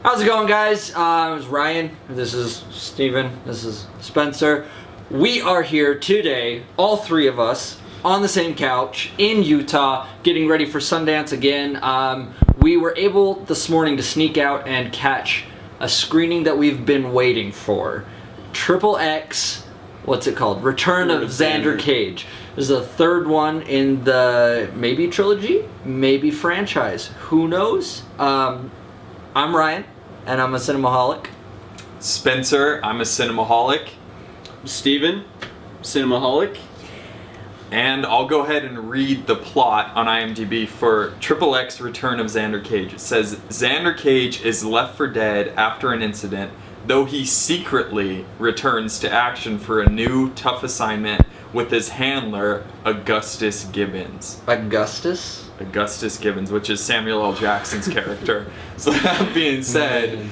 How's it going, guys? It's Ryan. This is Steven. This is Spencer. We are here today, all three of us, on the same couch in Utah, getting ready for Sundance again. We were able this morning to sneak out and catch a screening that we've been waiting for. xXx, what's it called? Return of Xander Cage. This is the third one in the maybe trilogy, maybe franchise. Who knows? I'm Ryan, and I'm a cinemaholic. Spencer, I'm a cinemaholic. Steven, cinemaholic. And I'll go ahead and read the plot on IMDb for xXx Return of Xander Cage. It says, Xander Cage is left for dead after an incident, though he secretly returns to action for a new, tough assignment with his handler, Augustus Gibbons. Augustus Gibbons, which is Samuel L. Jackson's character. So that being said,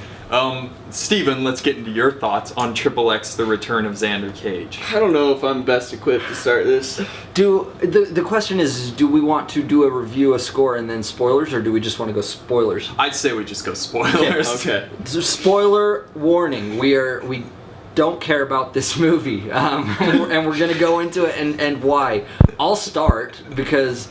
Steven, let's get into your thoughts on xXx The Return of Xander Cage. I don't know if I'm best equipped to start this. The question is, do we want to do a review, a score, and then spoilers, or do we just want to go spoilers? I'd say we just go spoilers. Okay. So spoiler warning, we don't care about this movie, and we're gonna go into it and why. I'll start because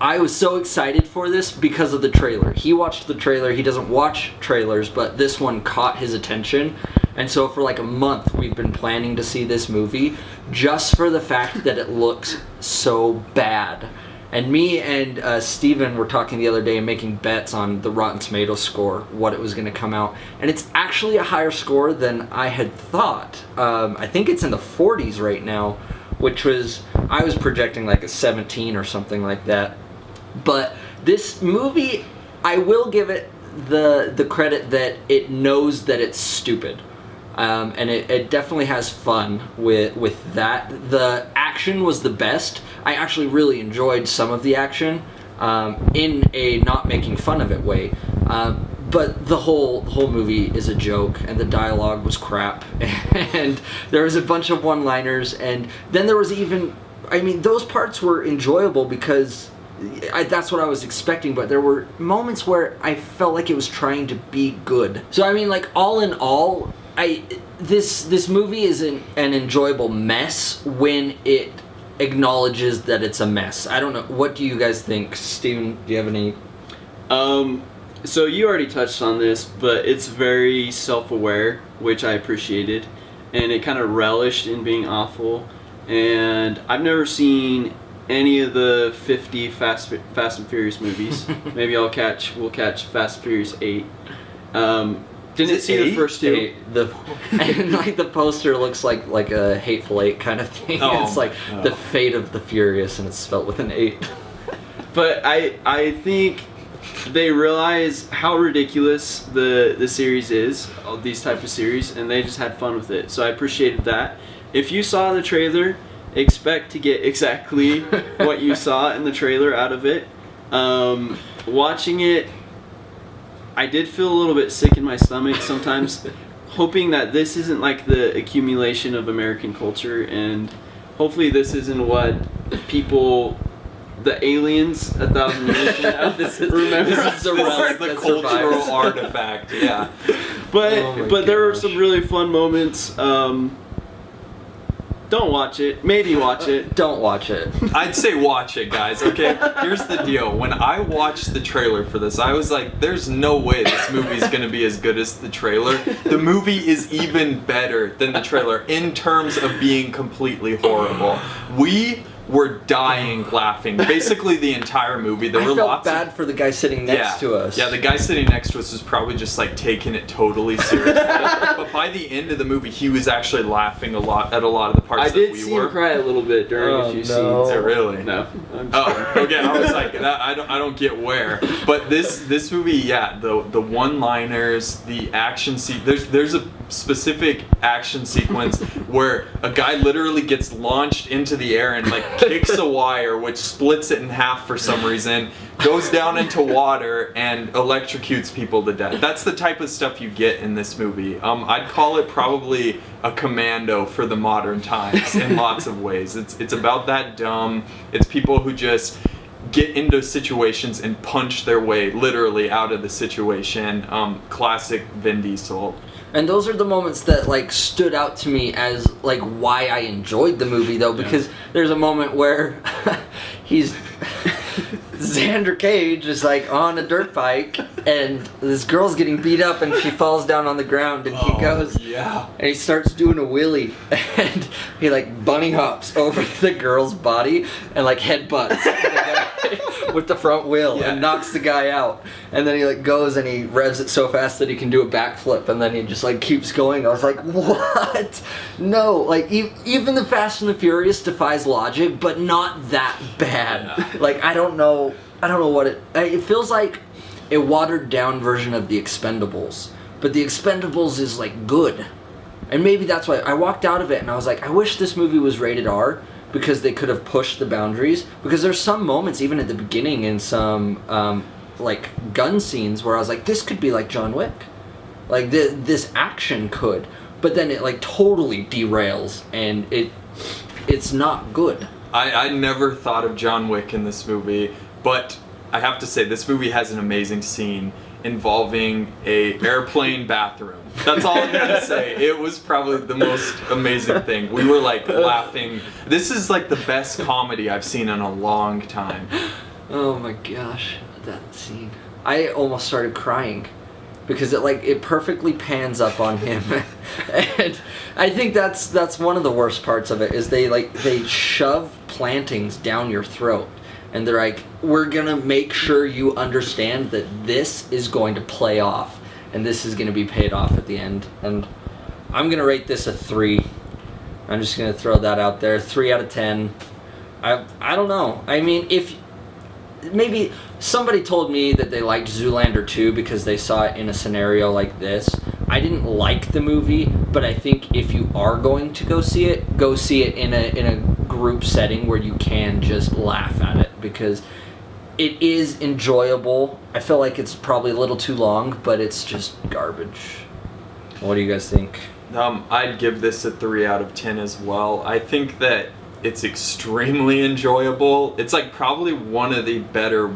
I was so excited for this because of the trailer. He watched the trailer. He doesn't watch trailers, but this one caught his attention. And so for like a month, we've been planning to see this movie just for the fact that it looks so bad. And me and Steven were talking the other day and making bets on the Rotten Tomatoes score, what it was going to come out. And it's actually a higher score than I had thought. I think it's in the 40s right now, which was, I was projecting like a 17 or something like that. But this movie, I will give it the credit that it knows that it's stupid. And it definitely has fun with that. The action was the best. I actually really enjoyed some of the action in a not making fun of it way. But the whole movie is a joke, and the dialogue was crap. And there was a bunch of one-liners, and then there was even, I mean, those parts were enjoyable because that's what I was expecting, but there were moments where I felt like it was trying to be good. So I mean, like, all in all, this movie is an enjoyable mess when it acknowledges that it's a mess. I don't know. What do you guys think? Steven, do you have any? So you already touched on this, but it's very self-aware, which I appreciated, and it kind of relished in being awful. And I've never seen any of the 50 Fast and Furious movies. Maybe we'll catch Fast and Furious 8. Didn't see the first two. And like the poster looks like a Hateful Eight kind of thing. Oh, it's like the fate of the furious, and it's spelled with an 8. But I think they realize how ridiculous the series is, all these type of series, and they just had fun with it. So I appreciated that. If you saw the trailer, expect to get exactly what you saw in the trailer out of it. Watching it, I did feel a little bit sick in my stomach sometimes, hoping that this isn't like the accumulation of American culture, and hopefully this isn't what people, the aliens 1,000 years from now, remember. This is the cultural artifact, yeah. But there were some really fun moments. Don't watch it. Maybe watch it. Don't watch it. I'd say watch it, guys, okay? Here's the deal. When I watched the trailer for this, I was like, there's no way this movie's gonna be as good as the trailer. The movie is even better than the trailer in terms of being completely horrible. We were dying laughing. Basically the entire movie. There were felt bad for the guy sitting next to us. Yeah, the guy sitting next to us was probably just like taking it totally seriously. But by the end of the movie, he was actually laughing a lot at a lot of the parts that we were. I did see him cry a little bit during a few scenes. Oh, really? No. Okay. I was like, I don't get where. But this movie, yeah, the one-liners, the action scene. There's a specific action sequence where a guy literally gets launched into the air and like kicks a wire, which splits it in half for some reason, goes down into water, and electrocutes people to death. That's the type of stuff you get in this movie. I'd call it probably a Commando for the modern times in lots of ways. It's about that dumb. It's people who just get into situations and punch their way literally out of the situation. Classic Vin Diesel. And those are the moments that like stood out to me as like why I enjoyed the movie though, because there's a moment where he's Xander Cage is like on a dirt bike and this girl's getting beat up and she falls down on the ground and he goes and he starts doing a wheelie and he like bunny hops over the girl's body and like headbutts the guy with the front wheel and knocks the guy out, and then he like goes and he revs it so fast that he can do a backflip and then he just like keeps going. I was like, what? No, like even the Fast and the Furious defies logic, but not that bad. Like I don't know what it feels like a watered down version of the Expendables, but the Expendables is like good, and maybe that's why I walked out of it and I was like, I wish this movie was rated R, because they could have pushed the boundaries, because there's some moments even at the beginning in some like gun scenes where I was like, this could be like John Wick, like this action could, but then it like totally derails and it's not good. I never thought of John Wick in this movie, but I have to say this movie has an amazing scene involving a airplane bathroom. That's all I'm gonna say. It was probably the most amazing thing. We were like laughing. This is like the best comedy I've seen in a long time. Oh my gosh, that scene. I almost started crying because it perfectly pans up on him. And I think that's one of the worst parts of it is they shove plantings down your throat. And they're like, we're gonna make sure you understand that this is going to play off, and this is gonna be paid off at the end. And I'm gonna rate this a 3. I'm just gonna throw that out there. 3 out of 10. I don't know. I mean, if maybe somebody told me that they liked Zoolander 2 because they saw it in a scenario like this. I didn't like the movie, but I think if you are going to go see it in a group setting where you can just laugh at it, because it is enjoyable. I feel like it's probably a little too long, but it's just garbage. What do you guys think? I'd give this a 3 out of 10 as well. I think that it's extremely enjoyable. It's like probably one of the better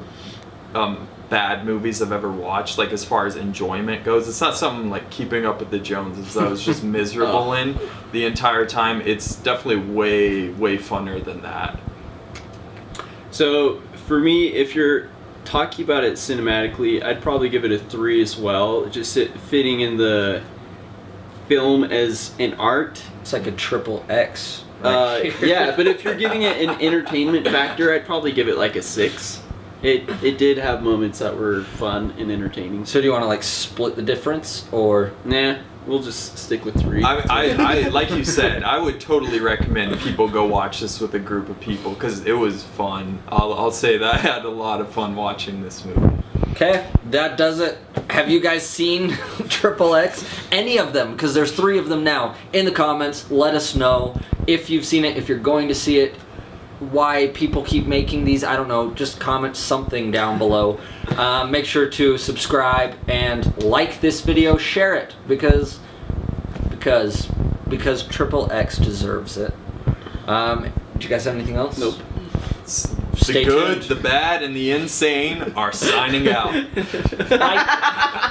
bad movies I've ever watched, like as far as enjoyment goes. It's not something like Keeping Up with the Joneses that I was just miserable in the entire time. It's definitely way funner than that. So for me, if you're talking about it cinematically, I'd probably give it a 3 as well. Just fitting in the film as an art. It's like a XXX. Yeah, but if you're giving it an entertainment factor, I'd probably give it like a 6. It did have moments that were fun and entertaining. So do you want to like split the difference, or? Nah, we'll just stick with 3. I like you said, I would totally recommend people go watch this with a group of people because it was fun. I'll say that I had a lot of fun watching this movie. Okay, that does it. Have you guys seen XXX? Any of them? Because there's 3 of them now. In the comments, let us know if you've seen it, if you're going to see it, why people keep making these. I don't know. Just comment something down below. Make sure to subscribe and like this video. Share it because XXX deserves it. Do you guys have anything else? Nope. The good, the bad, and the insane are signing out. Bye.